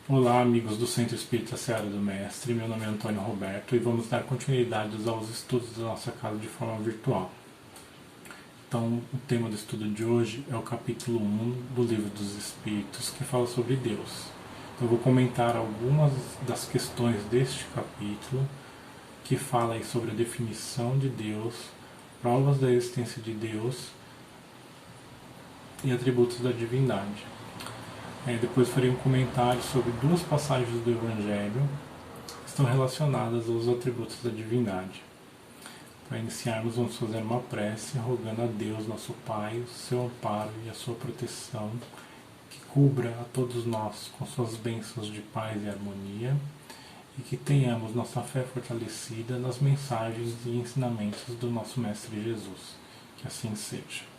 Olá, amigos do Centro Espírita Seara do Mestre. Meu nome é Antônio Roberto e vamos dar continuidade aos estudos da nossa casa de forma virtual. Então, o tema do estudo de hoje é o capítulo 1 do Livro dos Espíritos, que fala sobre Deus. Então, eu vou comentar algumas das questões deste capítulo, que fala aí sobre a definição de Deus, provas da existência de Deus e atributos da divindade. Depois farei um comentário sobre duas passagens do Evangelho que estão relacionadas aos atributos da divindade. Para iniciarmos, vamos fazer uma prece rogando a Deus, nosso Pai, o seu amparo e a sua proteção, que cubra a todos nós com suas bênçãos de paz e harmonia e que tenhamos nossa fé fortalecida nas mensagens e ensinamentos do nosso Mestre Jesus. Que assim seja.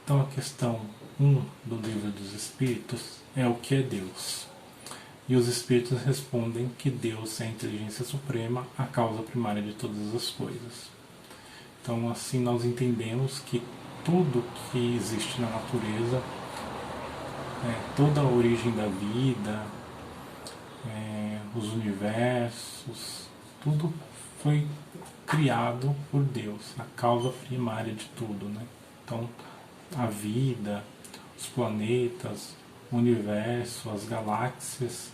Então, a questão 1 do Livro dos Espíritos é o que é Deus. E os Espíritos respondem que Deus é a inteligência suprema, a causa primária de todas as coisas. Então, assim, nós entendemos que tudo que existe na natureza, toda a origem da vida, os universos, tudo foi criado por Deus, a causa primária de tudo, né? Então, a vida, os planetas, o universo, as galáxias,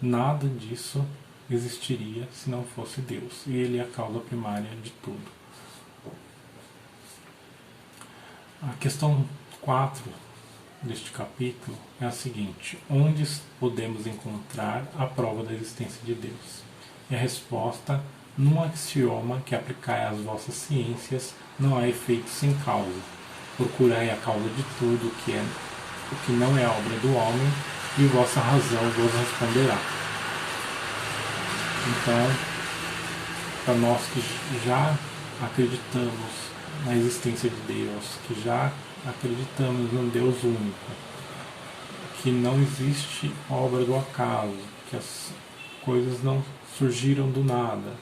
nada disso existiria se não fosse Deus. E Ele é a causa primária de tudo. A questão 4 deste capítulo é a seguinte: onde podemos encontrar a prova da existência de Deus? E a resposta: num axioma que aplicai às vossas ciências, não há efeito sem causa. Procurai a causa de tudo o que não é obra do homem, e vossa razão vos responderá. Então, para nós que já acreditamos na existência de Deus, que já acreditamos num Deus único, que não existe obra do acaso, que as coisas não surgiram do nada.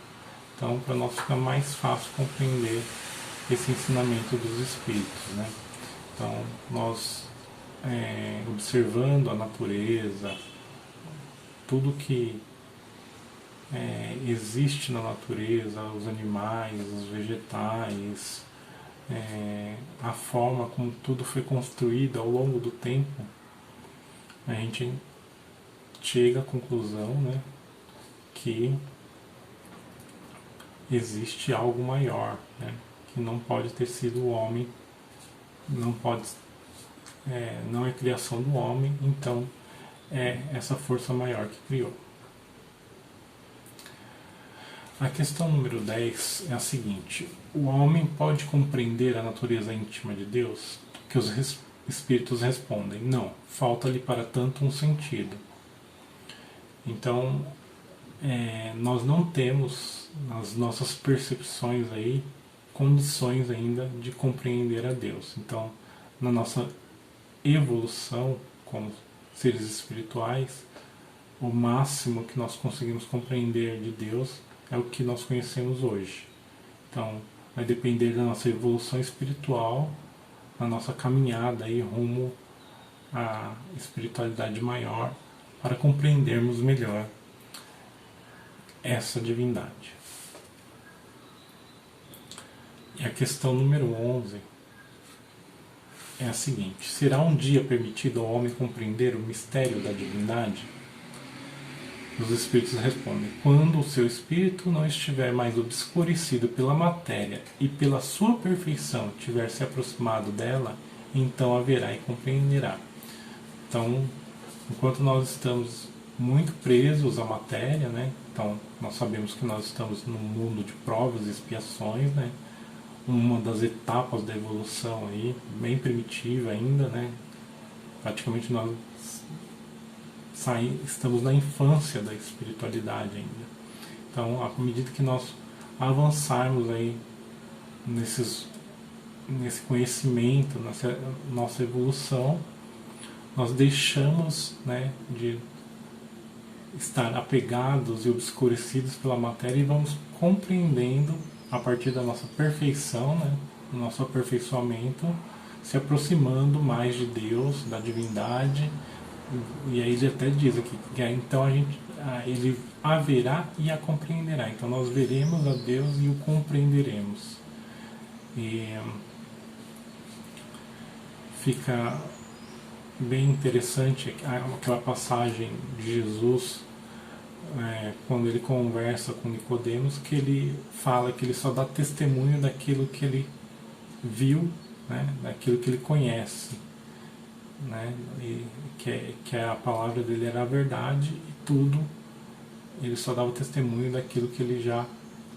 Então, para nós fica mais fácil compreender esse ensinamento dos Espíritos, né? Então, nós observando a natureza, tudo que existe na natureza, os animais, os vegetais, a forma como tudo foi construído ao longo do tempo, a gente chega à conclusão, né, que existe algo maior, né, que não pode ter sido o homem, não é criação do homem, então é essa força maior que criou. A questão número 10 é a seguinte: o homem pode compreender a natureza íntima de Deus? Que os espíritos respondem: não, falta-lhe para tanto um sentido. Então, nós não temos nas nossas percepções aí condições ainda de compreender a Deus. Então, na nossa evolução como seres espirituais, o máximo que nós conseguimos compreender de Deus é o que nós conhecemos hoje. Então, vai depender da nossa evolução espiritual, da nossa caminhada aí rumo à espiritualidade maior, para compreendermos melhor essa divindade. E a questão número 11 é a seguinte: será um dia permitido ao homem compreender o mistério da divindade? Os Espíritos respondem: quando o seu espírito não estiver mais obscurecido pela matéria e pela sua perfeição tiver se aproximado dela, então haverá e compreenderá. Então, enquanto nós estamos muito presos à matéria, né? Então, nós sabemos que nós estamos num mundo de provas e expiações, né? Uma das etapas da evolução aí, bem primitiva ainda, né? Praticamente nós estamos na infância da espiritualidade ainda. Então, à medida que nós avançarmos aí nesse conhecimento, nessa nossa evolução, nós deixamos, né, de estar apegados e obscurecidos pela matéria e vamos compreendendo a partir da nossa perfeição, né, do nosso aperfeiçoamento, se aproximando mais de Deus, da divindade, E aí ele até diz aqui que então ele haverá e a compreenderá. Então nós veremos a Deus e o compreenderemos. E fica bem interessante aquela passagem de Jesus quando ele conversa com Nicodemos, que ele fala que ele só dá testemunho daquilo que ele viu, né, daquilo que ele conhece, né, e que a palavra dele era a verdade e tudo, ele só dava testemunho daquilo que ele já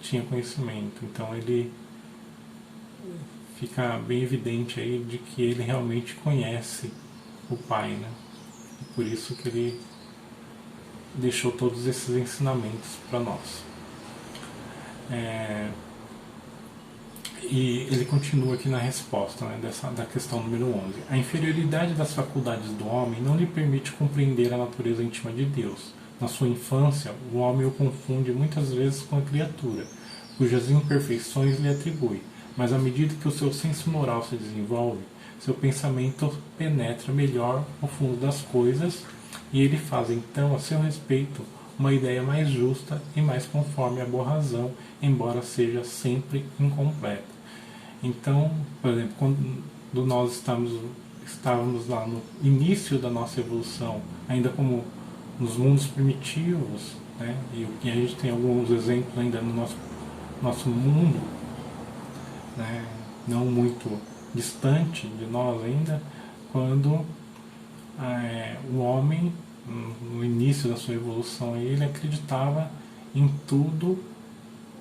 tinha conhecimento. Então ele fica bem evidente aí de que ele realmente conhece o Pai, né? E por isso que ele deixou todos esses ensinamentos para nós. E ele continua aqui na resposta, né, da questão número 11. A inferioridade das faculdades do homem não lhe permite compreender a natureza íntima de Deus. Na sua infância, o homem o confunde muitas vezes com a criatura, cujas imperfeições lhe atribui, mas à medida que o seu senso moral se desenvolve, seu pensamento penetra melhor o fundo das coisas e ele faz então a seu respeito uma ideia mais justa e mais conforme a boa razão, embora seja sempre incompleta. Então, por exemplo, quando nós estávamos lá no início da nossa evolução, ainda como nos mundos primitivos, né, e a gente tem alguns exemplos ainda no nosso mundo, né, não muito distante de nós ainda, quando o homem, no início da sua evolução, ele acreditava em tudo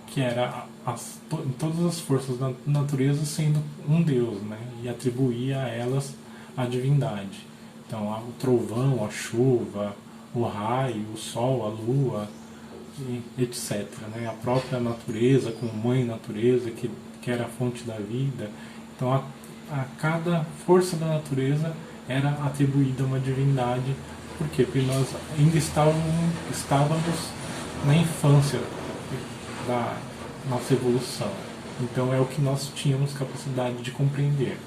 que era em todas as forças da natureza sendo um Deus, né, e atribuía a elas a divindade. Então, o trovão, a chuva, o raio, o sol, a lua, etc. Né, a própria natureza, como mãe natureza, que era a fonte da vida. Então, a cada força da natureza era atribuída uma divindade. Por quê? Porque nós ainda estávamos na infância da nossa evolução. Então é o que nós tínhamos capacidade de compreender.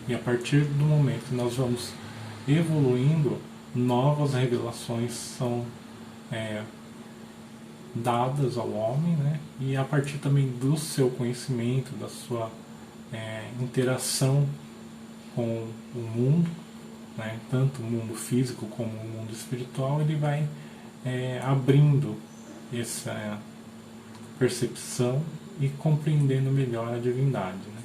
E a partir do momento que nós vamos evoluindo, novas revelações são dadas ao homem, né? E a partir também do seu conhecimento, da sua interação com o mundo, né? Tanto o mundo físico como o mundo espiritual, ele vai abrindo essa percepção e compreendendo melhor a divindade, né?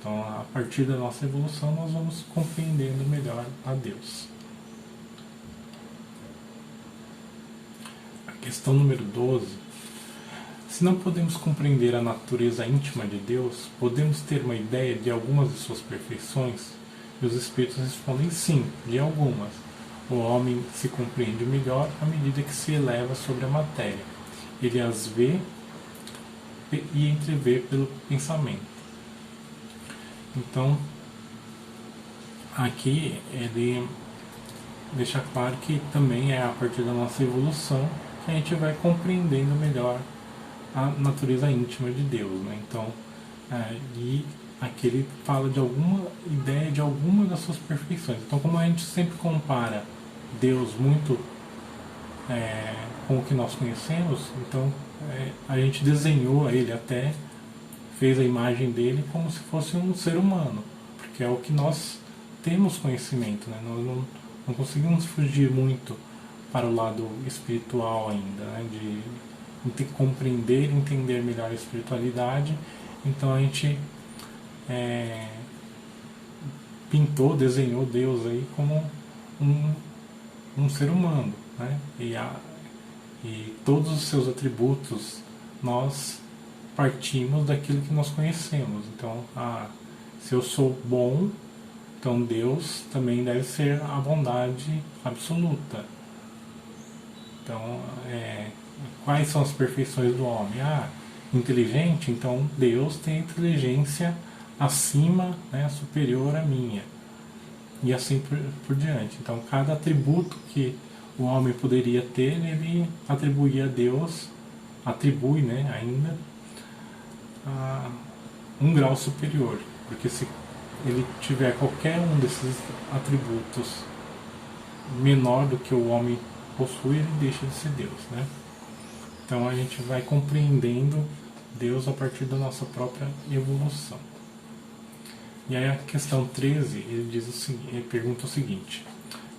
Então, a partir da nossa evolução, nós vamos compreendendo melhor a Deus. A questão número 12. Se não podemos compreender a natureza íntima de Deus, podemos ter uma ideia de algumas de suas perfeições? E os Espíritos respondem sim, de algumas. O homem se compreende melhor à medida que se eleva sobre a matéria. Ele as vê e entrevê pelo pensamento. Então, aqui ele deixa claro que também é a partir da nossa evolução que a gente vai compreendendo melhor a natureza íntima de Deus, né? Então, e aqui ele fala de alguma ideia de alguma das suas perfeições. Então, como a gente sempre compara Deus muito com o que nós conhecemos, então a gente desenhou ele, até fez a imagem dele como se fosse um ser humano, porque é o que nós temos conhecimento, né? Nós não conseguimos fugir muito para o lado espiritual ainda, né? De compreender e entender melhor a espiritualidade. Então a gente pintou, desenhou Deus aí como um ser humano, né? E todos os seus atributos nós partimos daquilo que nós conhecemos. Então, se eu sou bom, então Deus também deve ser a bondade absoluta. Então, quais são as perfeições do homem? Inteligente, então Deus tem inteligência acima, né, superior à minha. E assim por diante. Então, cada atributo que o homem poderia ter, ele atribuía a Deus, atribui, né, ainda, a um grau superior. Porque se ele tiver qualquer um desses atributos menor do que o homem possui, ele deixa de ser Deus, né? Então a gente vai compreendendo Deus a partir da nossa própria evolução. E aí a questão 13, ele diz ele pergunta o seguinte: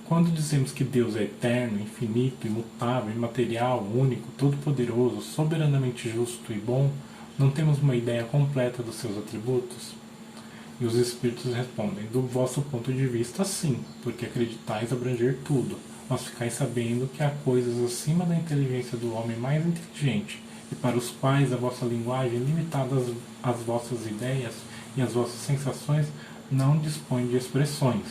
quando dizemos que Deus é eterno, infinito, imutável, imaterial, único, todo-poderoso, soberanamente justo e bom, não temos uma ideia completa dos seus atributos? E os Espíritos respondem: do vosso ponto de vista, sim, porque acreditais abranger tudo, mas ficais sabendo que há coisas acima da inteligência do homem mais inteligente, e para os quais a vossa linguagem, limitada às vossas ideias e às vossas sensações, não dispõe de expressões.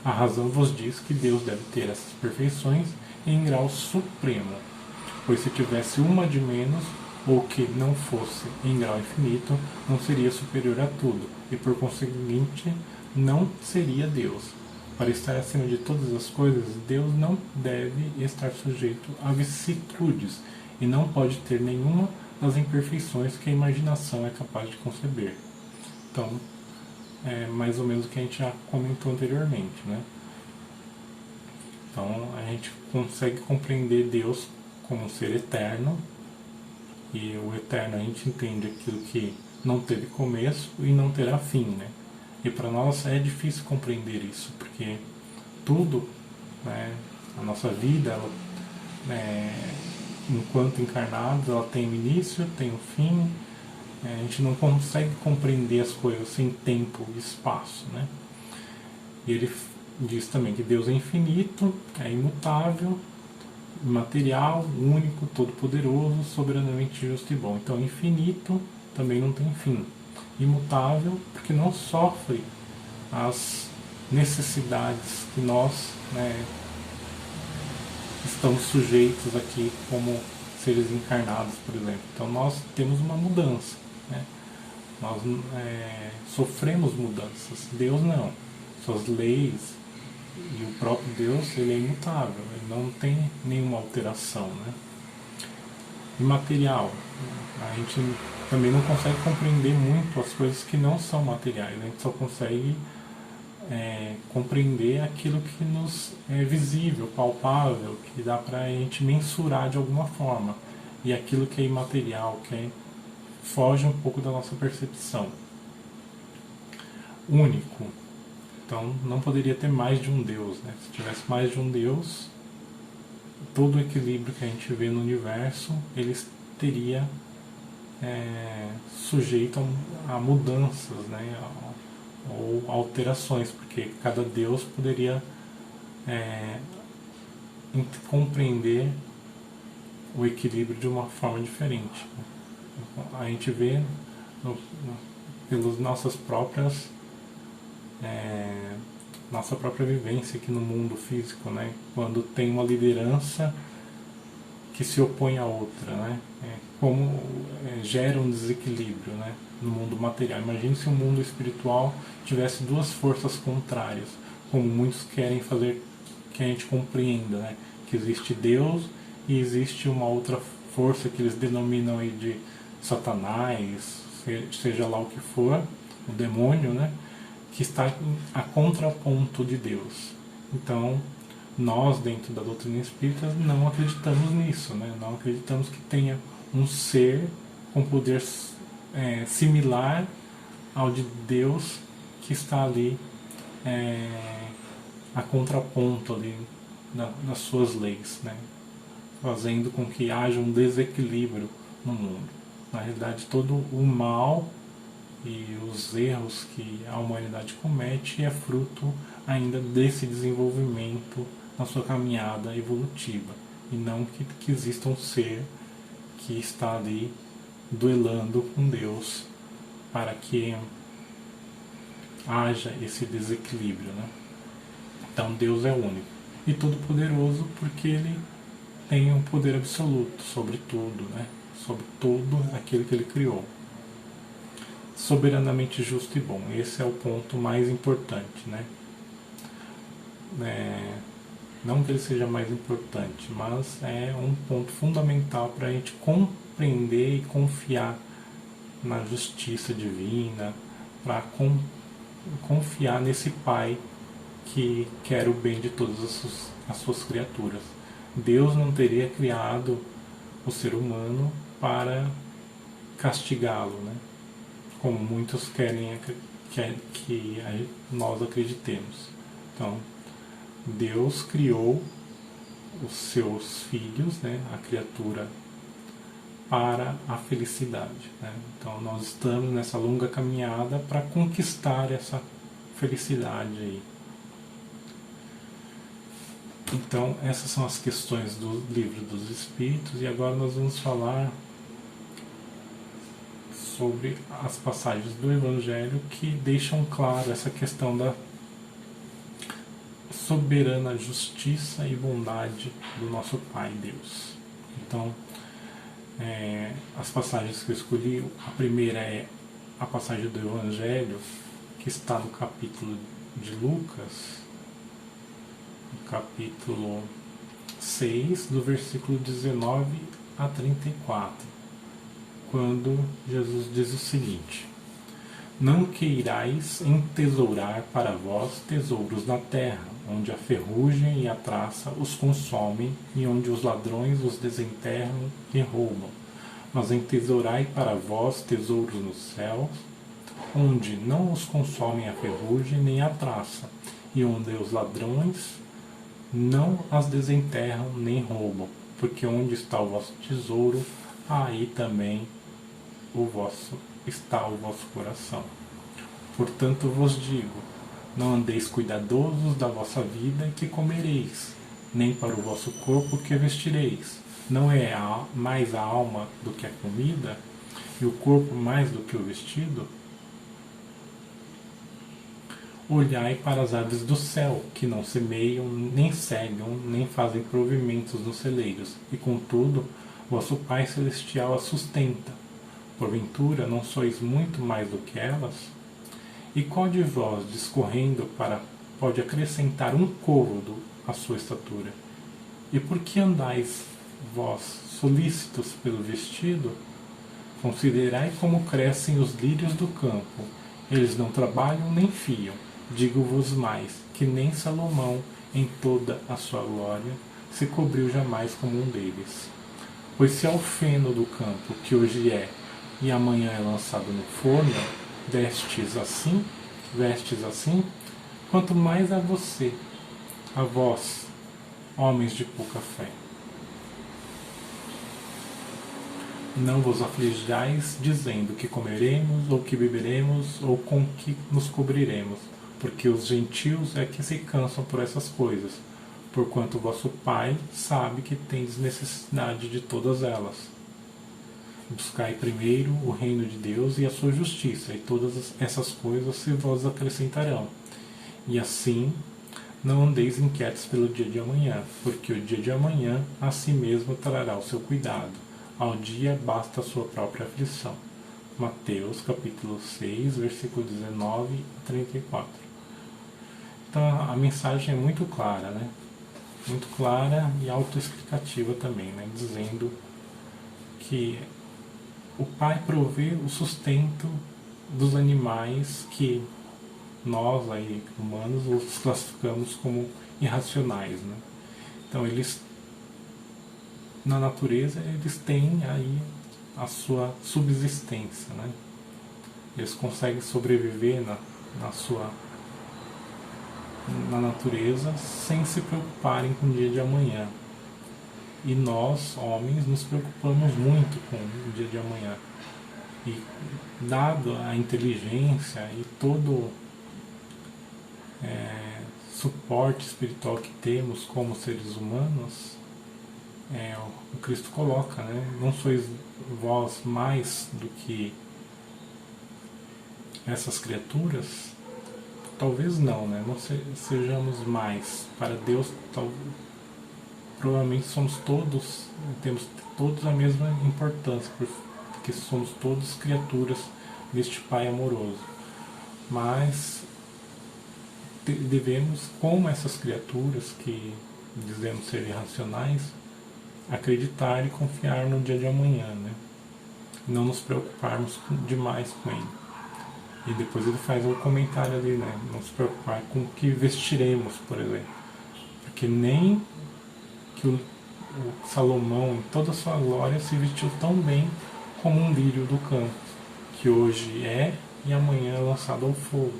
A razão vos diz que Deus deve ter essas perfeições em grau supremo, pois se tivesse uma de menos, ou que não fosse em grau infinito, não seria superior a tudo, e por conseguinte não seria Deus. Para estar acima de todas as coisas, Deus não deve estar sujeito a vicissitudes, e não pode ter nenhuma das imperfeições que a imaginação é capaz de conceber. Então, é mais ou menos o que a gente já comentou anteriormente, né? Então, a gente consegue compreender Deus como um ser eterno, e o eterno a gente entende aquilo que não teve começo e não terá fim, né? E para nós é difícil compreender isso, porque tudo, né, a nossa vida, ela, enquanto encarnados, ela tem um início, tem um fim. A gente não consegue compreender as coisas sem tempo e espaço, né? E ele diz também que Deus é infinito, é imutável, imaterial, único, todo-poderoso, soberanamente justo e bom. Então, infinito também não tem fim. Imutável, porque não sofre as necessidades que nós, né, estamos sujeitos aqui como seres encarnados, por exemplo. Então, nós temos uma mudança, né? Nós sofremos mudanças. Deus não. Suas leis e o próprio Deus, ele é imutável, ele não tem nenhuma alteração, né? Imaterial, a gente também não consegue compreender muito as coisas que não são materiais, a gente só consegue compreender aquilo que nos é visível, palpável, que dá para a gente mensurar de alguma forma, e aquilo que é imaterial, que foge um pouco da nossa percepção. Único. Então não poderia ter mais de um Deus, né? Se tivesse mais de um Deus, todo o equilíbrio que a gente vê no universo, ele teria sujeito a mudanças, né? Ou alterações, porque cada Deus poderia compreender o equilíbrio de uma forma diferente. A gente vê pelas nossa própria vivência aqui no mundo físico, né? Quando tem uma liderança que se opõe à outra, né? Como gera um desequilíbrio, né, no mundo material. Imagine se o mundo espiritual tivesse duas forças contrárias, como muitos querem fazer que a gente compreenda, né? Que existe Deus e existe uma outra força que eles denominam aí de Satanás, seja lá o que for, o demônio, né? Que está a contraponto de Deus. Então, nós, dentro da doutrina espírita, não acreditamos nisso, né? Não acreditamos que tenha um ser com poder similar ao de Deus que está ali a contraponto ali das suas leis, né? Fazendo com que haja um desequilíbrio no mundo. Na realidade, todo o mal e os erros que a humanidade comete é fruto ainda desse desenvolvimento na sua caminhada evolutiva, e não que exista um ser que está ali duelando com Deus para que haja esse desequilíbrio, né? Então Deus é único e todo-poderoso porque ele tem um poder absoluto sobre tudo, né? Sobre tudo aquilo que ele criou. Soberanamente justo e bom. Esse é o ponto mais importante, né? Não que ele seja mais importante, mas é um ponto fundamental para a gente compreender e confiar na justiça divina, para confiar nesse Pai que quer o bem de todas as suas criaturas. Deus não teria criado o ser humano para castigá-lo, né? Como muitos querem que nós acreditemos. Então, Deus criou os seus filhos, né, a criatura, para a felicidade, né? Então nós estamos nessa longa caminhada para conquistar essa felicidade aí. Então essas são as questões do Livro dos Espíritos, e agora nós vamos falar sobre as passagens do Evangelho que deixam claro essa questão da soberana justiça e bondade do nosso Pai Deus. Então, as passagens que eu escolhi, a primeira é a passagem do Evangelho, que está no capítulo de Lucas, no capítulo 6, do versículo 19 a 34, quando Jesus diz o seguinte: não queirais entesourar para vós tesouros na terra, onde a ferrugem e a traça os consomem, e onde os ladrões os desenterram e roubam. Mas entesourai para vós tesouros nos céus, onde não os consomem a ferrugem nem a traça, e onde os ladrões não as desenterram nem roubam, porque onde está o vosso tesouro, aí também está o vosso coração. Portanto vos digo, não andeis cuidadosos da vossa vida que comereis, nem para o vosso corpo que vestireis. Não é mais a alma do que a comida, e o corpo mais do que o vestido? Olhai para as aves do céu, que não semeiam, nem cegam, nem fazem provimentos nos celeiros, e contudo vosso Pai Celestial as sustenta. Porventura não sois muito mais do que elas? E qual de vós, discorrendo pode acrescentar um côvado à sua estatura? E por que andais vós solícitos pelo vestido? Considerai como crescem os lírios do campo. Eles não trabalham nem fiam. Digo-vos mais, que nem Salomão, em toda a sua glória, se cobriu jamais como um deles. Pois se ao feno do campo, que hoje é, e amanhã é lançado no forno, vestes assim, quanto mais a você, a vós, homens de pouca fé. Não vos aflijais, dizendo que comeremos, ou que beberemos, ou com que nos cobriremos, porque os gentios é que se cansam por essas coisas, porquanto vosso Pai sabe que tendes necessidade de todas elas. Buscai primeiro o reino de Deus e a sua justiça, e todas essas coisas se vos acrescentarão. E assim, não andeis inquietos pelo dia de amanhã, porque o dia de amanhã a si mesmo trará o seu cuidado. Ao dia basta a sua própria aflição. Mateus, capítulo 6, versículo 19 a 34. Então a mensagem é muito clara, né? Muito clara e autoexplicativa também, né? Dizendo que o Pai provê o sustento dos animais que nós, aí, humanos, os classificamos como irracionais, né? Então eles, na natureza, eles têm aí a sua subsistência, né? Eles conseguem sobreviver na natureza sem se preocuparem com o dia de amanhã. E nós, homens, nos preocupamos muito com o dia de amanhã. E dado a inteligência e todo suporte espiritual que temos como seres humanos, o Cristo coloca, né? Não sois vós mais do que essas criaturas? Talvez não, né? Não sejamos mais. Para Deus, provavelmente temos todos a mesma importância, porque somos todos criaturas deste Pai amoroso. Mas devemos, como essas criaturas que dizemos ser irracionais, acreditar e confiar no dia de amanhã, né? Não nos preocuparmos demais com ele. E depois ele faz um comentário ali, né? Não se preocupar com o que vestiremos, por exemplo. Porque nem que o Salomão, em toda a sua glória, se vestiu tão bem como um lírio do campo, que hoje é e amanhã é lançado ao fogo.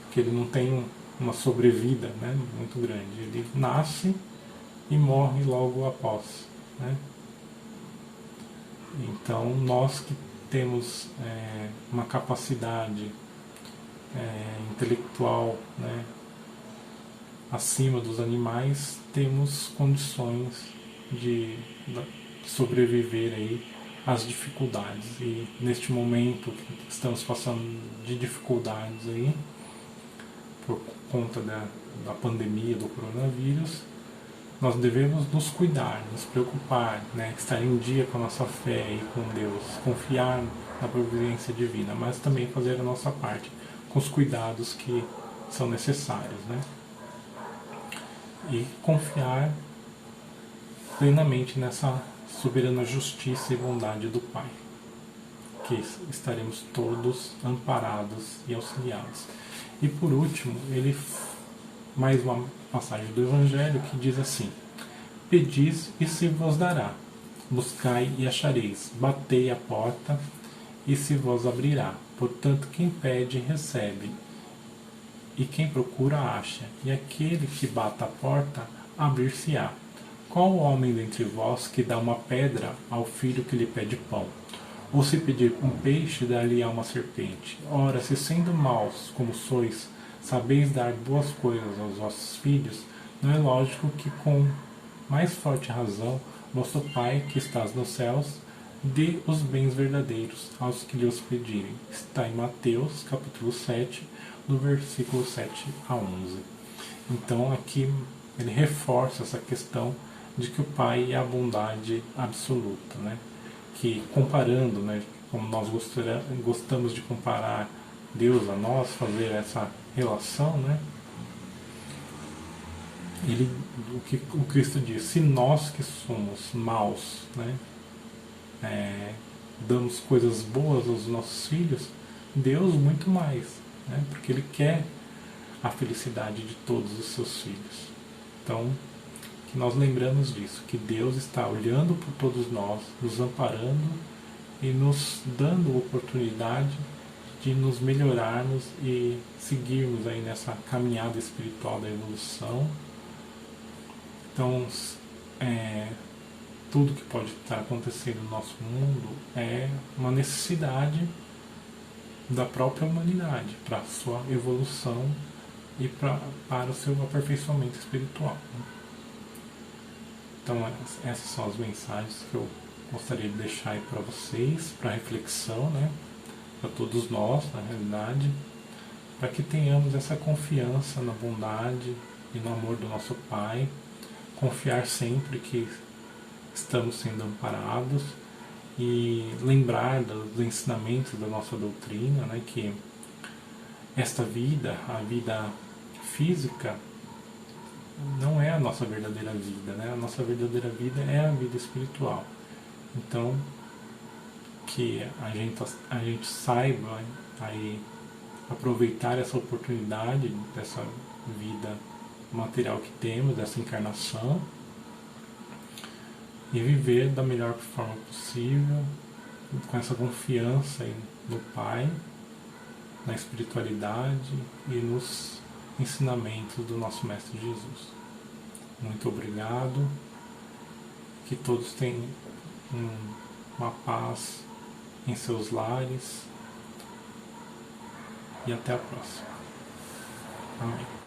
Porque ele não tem uma sobrevida, né, muito grande. Ele nasce e morre logo após, né? Então, nós que temos uma capacidade intelectual, né, acima dos animais, temos condições de sobreviver aí às dificuldades. E neste momento que estamos passando de dificuldades aí, por conta da pandemia do coronavírus, nós devemos nos cuidar, nos preocupar, né, estar em dia com a nossa fé e com Deus, confiar na providência divina, mas também fazer a nossa parte com os cuidados que são necessários, né? E confiar plenamente nessa soberana justiça e bondade do Pai, que estaremos todos amparados e auxiliados. E por último, mais uma passagem do Evangelho que diz assim: pedis e se vos dará, buscai e achareis, batei a porta e se vos abrirá. Portanto, quem pede, recebe, e quem procura, acha, e aquele que bate a porta, abrir-se-á. Qual homem dentre vós que dá uma pedra ao filho que lhe pede pão? Ou se pedir um peixe, dar-lhe-á uma serpente? Ora, se sendo maus como sois, sabeis dar boas coisas aos vossos filhos, não é lógico que com mais forte razão vosso Pai, que estás nos céus, dê os bens verdadeiros aos que lhe os pedirem. Está em Mateus, capítulo 7, do versículo 7 a 11. Então aqui ele reforça essa questão de que o Pai é a bondade absoluta, né? Que comparando, né, como nós gostamos de comparar Deus a nós, fazer essa relação, né? O Cristo diz: se nós que somos maus, né, damos coisas boas aos nossos filhos, Deus muito mais, né, porque Ele quer a felicidade de todos os seus filhos. Então, que nós lembramos disso, que Deus está olhando por todos nós, nos amparando e nos dando oportunidade de nos melhorarmos e seguirmos aí nessa caminhada espiritual da evolução. Então, tudo que pode estar acontecendo no nosso mundo é uma necessidade da própria humanidade para a sua evolução e para o seu aperfeiçoamento espiritual. Então, essas são as mensagens que eu gostaria de deixar aí para vocês, para reflexão, né? Para todos nós, na realidade, para que tenhamos essa confiança na bondade e no amor do nosso Pai, confiar sempre que estamos sendo amparados e lembrar dos ensinamentos da nossa doutrina, né, que esta vida, a vida física, não é a nossa verdadeira vida, né? A nossa verdadeira vida é a vida espiritual. Então, que a gente saiba aí aproveitar essa oportunidade dessa vida material que temos, dessa encarnação, e viver da melhor forma possível, com essa confiança no Pai, na espiritualidade e nos ensinamentos do nosso Mestre Jesus. Muito obrigado, que todos tenham uma paz em seus lares e até a próxima. Amém.